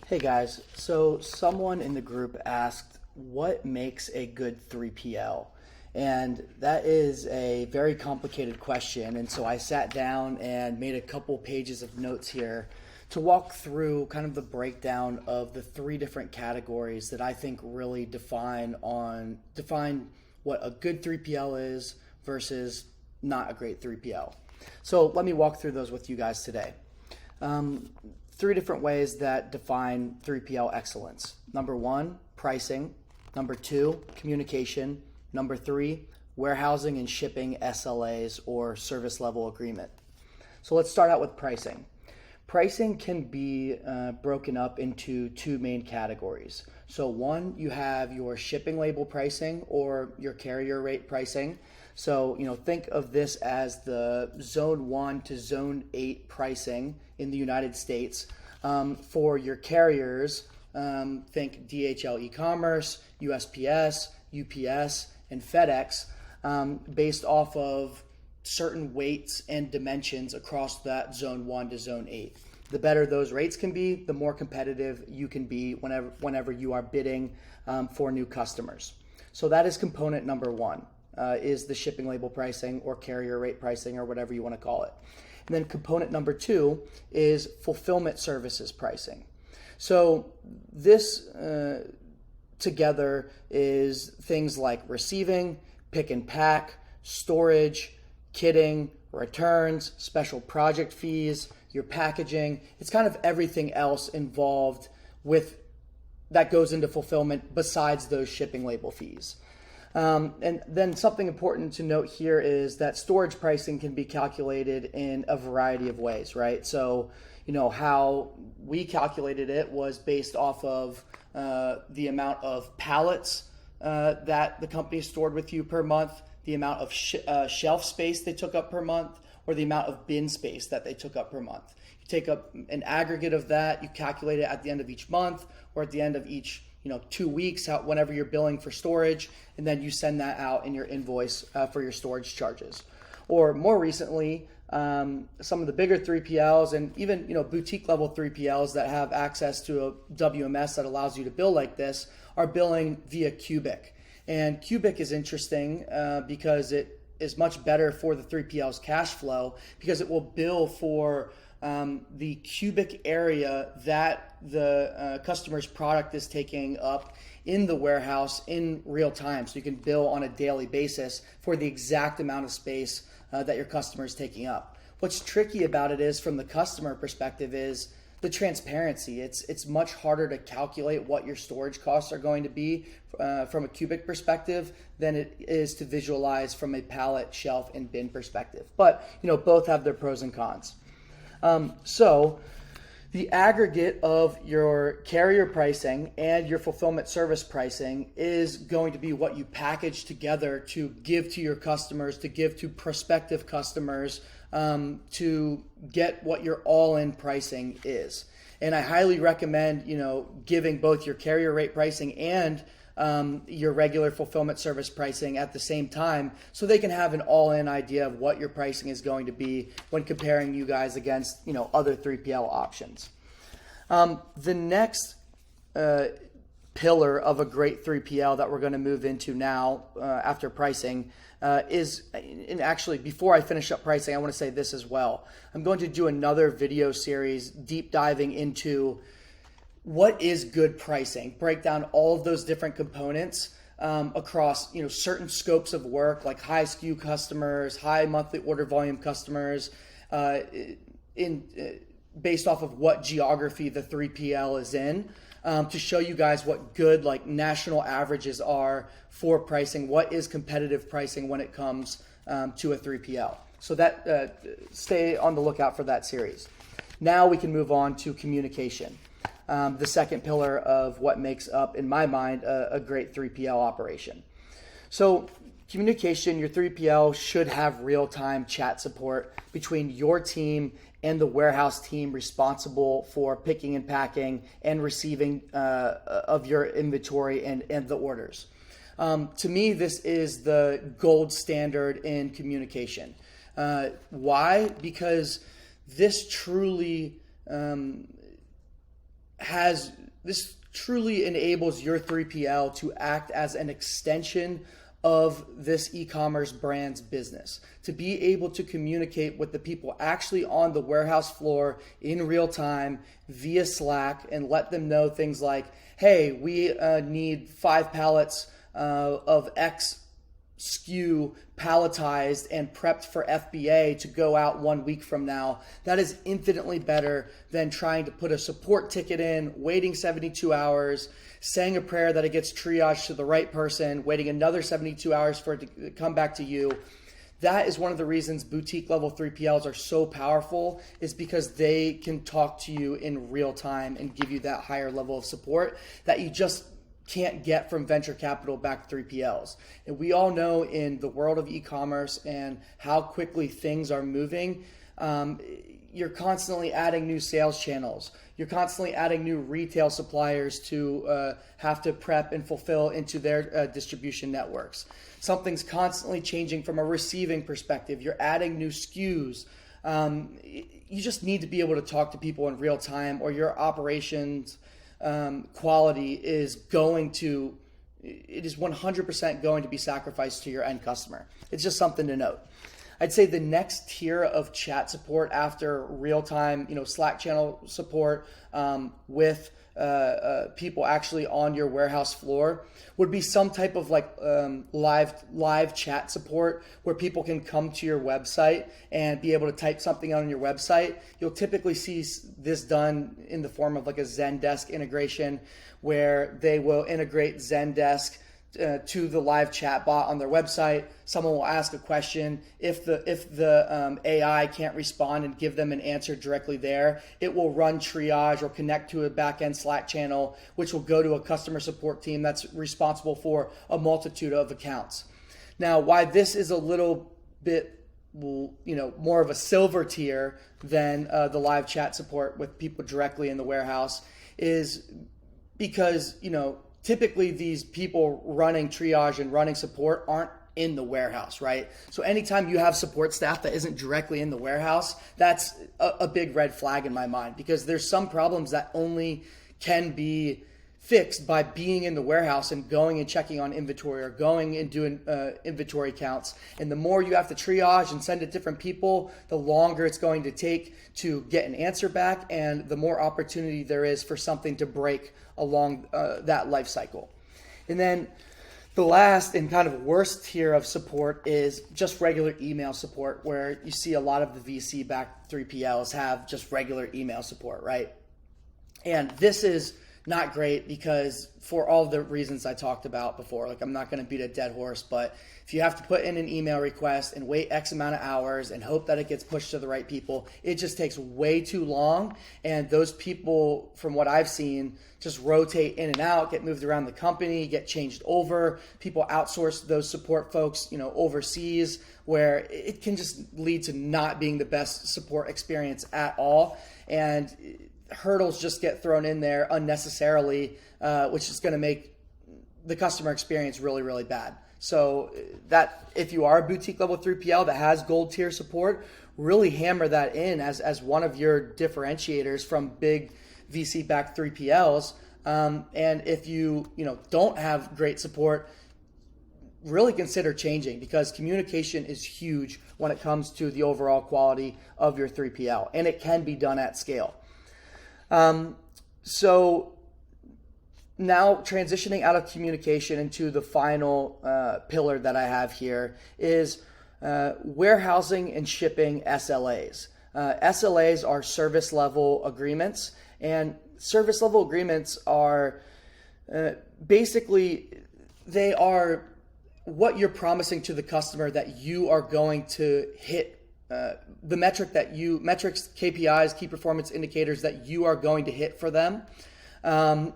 Hey guys, so someone in the group asked what makes a good 3PL? And that is a very complicated question. And so I sat down and made a couple pages of notes here to walk through kind of the breakdown of the three different categories that I think really define what a good 3PL is versus not a great 3PL. So let me walk through those with you guys today. Um, Three different ways that define 3PL excellence. Number one, pricing. Number two, communication. Number three, warehousing and shipping SLAs or service level agreement. So let's start out with pricing. Pricing can be broken up into two main categories. So one, you have your shipping label pricing or your carrier rate pricing. So, think of this as the zone 1 to zone 8 pricing in the United States. For your carriers, think DHL e-commerce, USPS, UPS, and FedEx, based off of certain weights and dimensions across that zone 1 to zone 8. The better those rates can be, the more competitive you can be whenever you are bidding for new customers. So that is component number one, is the shipping label pricing or carrier rate pricing or whatever you want to call it. And then component number two is fulfillment services pricing. So this together is things like receiving, pick and pack, storage, kitting, returns, special project fees, your packaging. It's kind of everything else involved with that goes into fulfillment besides those shipping label fees. And then something important to note here is that storage pricing can be calculated in a variety of ways, right? So, how we calculated it was based off of the amount of pallets that the company stored with you per month, the amount of shelf space they took up per month, or the amount of bin space that they took up per month. You take up an aggregate of that, you calculate it at the end of each month or at the end of each 2 weeks, whenever you're billing for storage, and then you send that out in your invoice for your storage charges. Or more recently, some of the bigger 3PLs and even boutique level 3PLs that have access to a WMS that allows you to bill like this are billing via Cubic. And Cubic is interesting because it is much better for the 3PL's cash flow because it will bill for the cubic area that the customer's product is taking up in the warehouse in real time. So you can bill on a daily basis for the exact amount of space that your customer is taking up. What's tricky about it is from the customer perspective is the transparency. It's much harder to calculate what your storage costs are going to be from a cubic perspective than it is to visualize from a pallet, shelf, and bin perspective. But both have their pros and cons. So the aggregate of your carrier pricing and your fulfillment service pricing is going to be what you package together to give to your customers, to give to prospective customers, to get what your all-in pricing is. And I highly recommend, giving both your carrier rate pricing and your regular fulfillment service pricing at the same time so they can have an all-in idea of what your pricing is going to be when comparing you guys against other 3PL options. The next pillar of a great 3PL that we're going to move into now after pricing and actually before I finish up pricing, I want to say this as well. I'm going to do another video series deep diving into what is good pricing, break down all of those different components across certain scopes of work like high SKU customers, high monthly order volume customers, based off of what geography the 3PL is in, to show you guys what good national averages are for pricing, what is competitive pricing when it comes to a 3PL. So that stay on the lookout for that series. Now we can move on to communication. The second pillar of what makes up, in my mind, a great 3PL operation. So communication, your 3PL should have real-time chat support between your team and the warehouse team responsible for picking and packing and receiving of your inventory and the orders. To me, this is the gold standard in communication. Why? Because this truly this truly enables your 3PL to act as an extension of this e-commerce brand's business, to be able to communicate with the people actually on the warehouse floor in real time via Slack and let them know things like, hey, we need 5 pallets of X SKU palletized and prepped for FBA to go out 1 week from now. That is infinitely better than trying to put a support ticket in, waiting 72 hours, saying a prayer that it gets triaged to the right person, waiting another 72 hours for it to come back to you. That is one of the reasons boutique level 3PLs are so powerful, is because they can talk to you in real time and give you that higher level of support that you just can't get from venture capital backed 3PLs. And we all know in the world of e-commerce and how quickly things are moving, you're constantly adding new sales channels. You're constantly adding new retail suppliers to have to prep and fulfill into their distribution networks. Something's constantly changing from a receiving perspective. You're adding new SKUs. You just need to be able to talk to people in real time, or your operations quality is 100% going to be sacrificed to your end customer. It's just something to note. I'd say the next tier of chat support after real-time, Slack channel support with people actually on your warehouse floor would be some type of live chat support where people can come to your website and be able to type something on your website. You'll typically see this done in the form of like a Zendesk integration, where they will integrate Zendesk to the live chat bot on their website. Someone will ask a question. If the AI can't respond and give them an answer directly there, it will run triage or connect to a back-end Slack channel, which will go to a customer support team that's responsible for a multitude of accounts. Now, why this is a little bit more of a silver tier than the live chat support with people directly in the warehouse is because, typically these people running triage and running support aren't in the warehouse, right? So anytime you have support staff that isn't directly in the warehouse, that's a big red flag in my mind, because there's some problems that only can be fixed by being in the warehouse and going and checking on inventory or going and doing inventory counts. And the more you have to triage and send to different people, the longer it's going to take to get an answer back, and the more opportunity there is for something to break along that life cycle. And then the last and kind of worst tier of support is just regular email support, where you see a lot of the VC-backed 3PLs have just regular email support, right? And this is not great because for all the reasons I talked about before, I'm not going to beat a dead horse, but if you have to put in an email request and wait X amount of hours and hope that it gets pushed to the right people, it just takes way too long. And those people, from what I've seen, just rotate in and out, get moved around the company, get changed over. People outsource those support folks, overseas, where it can just lead to not being the best support experience at all. And hurdles just get thrown in there unnecessarily, which is going to make the customer experience really, really bad. So that if you are a boutique level 3PL that has gold tier support, really hammer that in as one of your differentiators from big VC backed 3PLs. And if you don't have great support, really consider changing, because communication is huge when it comes to the overall quality of your 3PL, and it can be done at scale. So now transitioning out of communication into the final pillar that I have here is warehousing and shipping SLAs. SLAs are service level agreements, and service level agreements are basically, they are what you're promising to the customer that you are going to hit the metrics, KPIs, key performance indicators that you are going to hit for them. And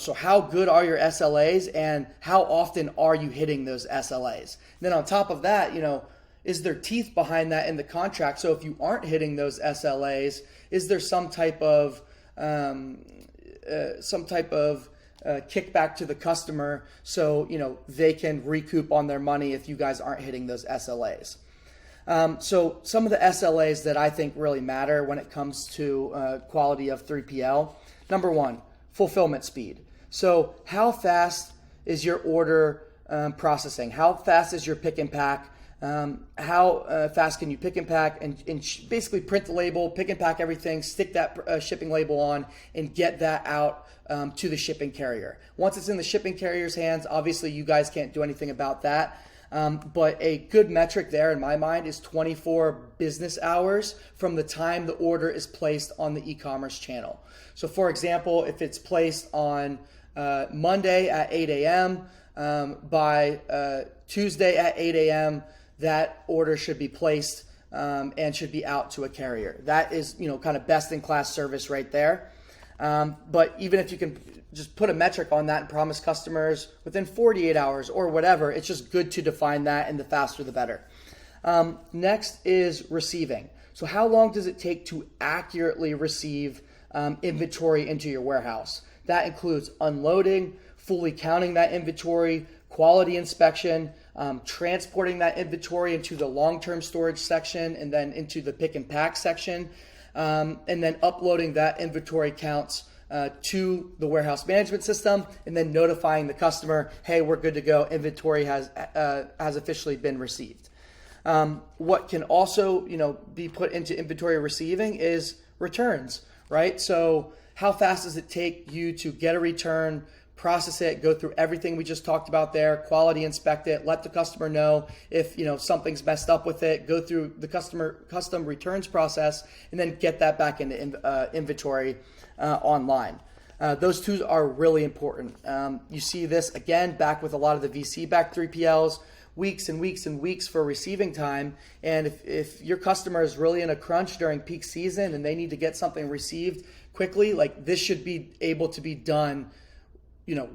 so how good are your SLAs, and how often are you hitting those SLAs? And then on top of that, is there teeth behind that in the contract? So if you aren't hitting those SLAs, is there some type of kickback to the customer so they can recoup on their money if you guys aren't hitting those SLAs? So some of the SLAs that I think really matter when it comes to quality of 3PL. Number one, fulfillment speed. So how fast is your order processing? How fast is your pick and pack? How fast can you pick and pack and basically print the label, pick and pack everything, stick that shipping label on, and get that out to the shipping carrier. Once it's in the shipping carrier's hands, obviously you guys can't do anything about that. But a good metric there in my mind is 24 business hours from the time the order is placed on the e-commerce channel. So for example, if it's placed on Monday at 8 a.m., by Tuesday at 8 a.m., that order should be placed and should be out to a carrier. That is, kind of best in class service right there. But even if you can just put a metric on that and promise customers within 48 hours or whatever, it's just good to define that, and the faster the better. Next is receiving. So how long does it take to accurately receive inventory into your warehouse? That includes unloading, fully counting that inventory, quality inspection, transporting that inventory into the long-term storage section and then into the pick and pack section, and then uploading that inventory counts to the warehouse management system, and then notifying the customer, hey, we're good to go. Inventory has officially been received. What can also, be put into inventory receiving is returns, right? So how fast does it take you to get a return, process it, go through everything we just talked about there, quality inspect it, let the customer know if something's messed up with it, go through the custom returns process, and then get that back into inventory online. Those two are really important. You see this again back with a lot of the VC-backed 3PLs, weeks and weeks and weeks for receiving time. And if your customer is really in a crunch during peak season and they need to get something received quickly, like this should be able to be done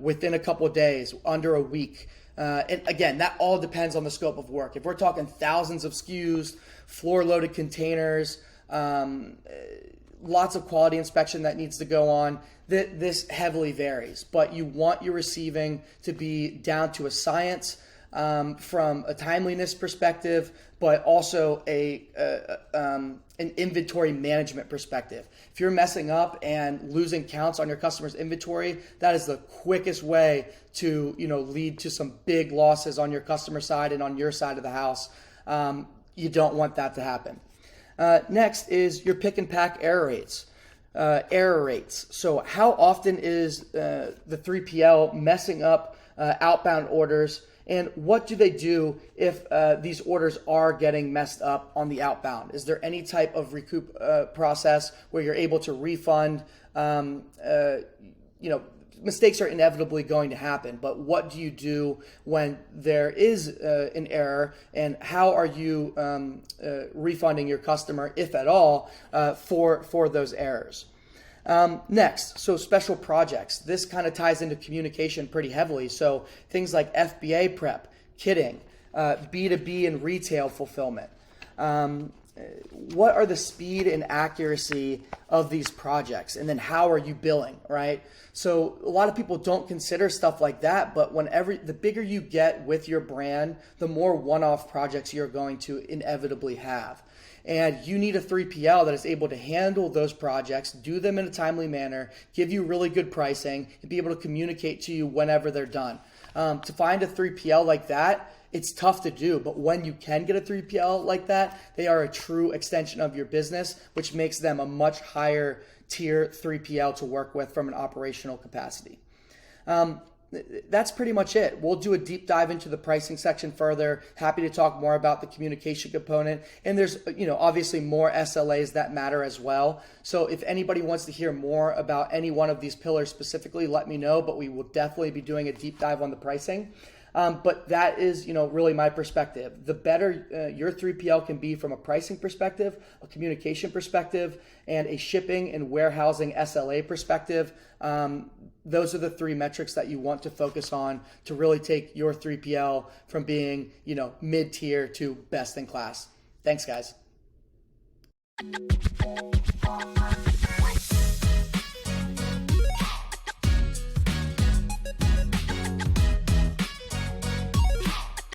within a couple of days, under a week. And again, that all depends on the scope of work. If we're talking thousands of SKUs, floor-loaded containers, lots of quality inspection that needs to go on, this heavily varies. But you want your receiving to be down to a science from a timeliness perspective, but also an inventory management perspective. If you're messing up and losing counts on your customer's inventory, that is the quickest way to lead to some big losses on your customer side and on your side of the house. You don't want that to happen. Next is your pick and pack error rates. So how often is the 3PL messing up outbound orders? And what do they do if these orders are getting messed up on the outbound? Is there any type of recoup process where you're able to refund? Mistakes are inevitably going to happen, but what do you do when there is an error, and how are you refunding your customer, if at all, for those errors? Next, so special projects. This kind of ties into communication pretty heavily. So things like FBA prep, kitting, B2B and retail fulfillment. What are the speed and accuracy of these projects? And then how are you billing, right? So a lot of people don't consider stuff like that, but the bigger you get with your brand, the more one-off projects you're going to inevitably have. And you need a 3PL that is able to handle those projects, do them in a timely manner, give you really good pricing, and be able to communicate to you whenever they're done. To find a 3PL like that, it's tough to do, but when you can get a 3PL like that, they are a true extension of your business, which makes them a much higher tier 3PL to work with from an operational capacity. That's pretty much it. We'll do a deep dive into the pricing section further. Happy to talk more about the communication component. And there's, obviously more SLAs that matter as well. So if anybody wants to hear more about any one of these pillars specifically, let me know, but we will definitely be doing a deep dive on the pricing. But that is, really my perspective. The better your 3PL can be from a pricing perspective, a communication perspective, and a shipping and warehousing SLA perspective, those are the three metrics that you want to focus on to really take your 3PL from being, mid-tier to best in class. Thanks, guys.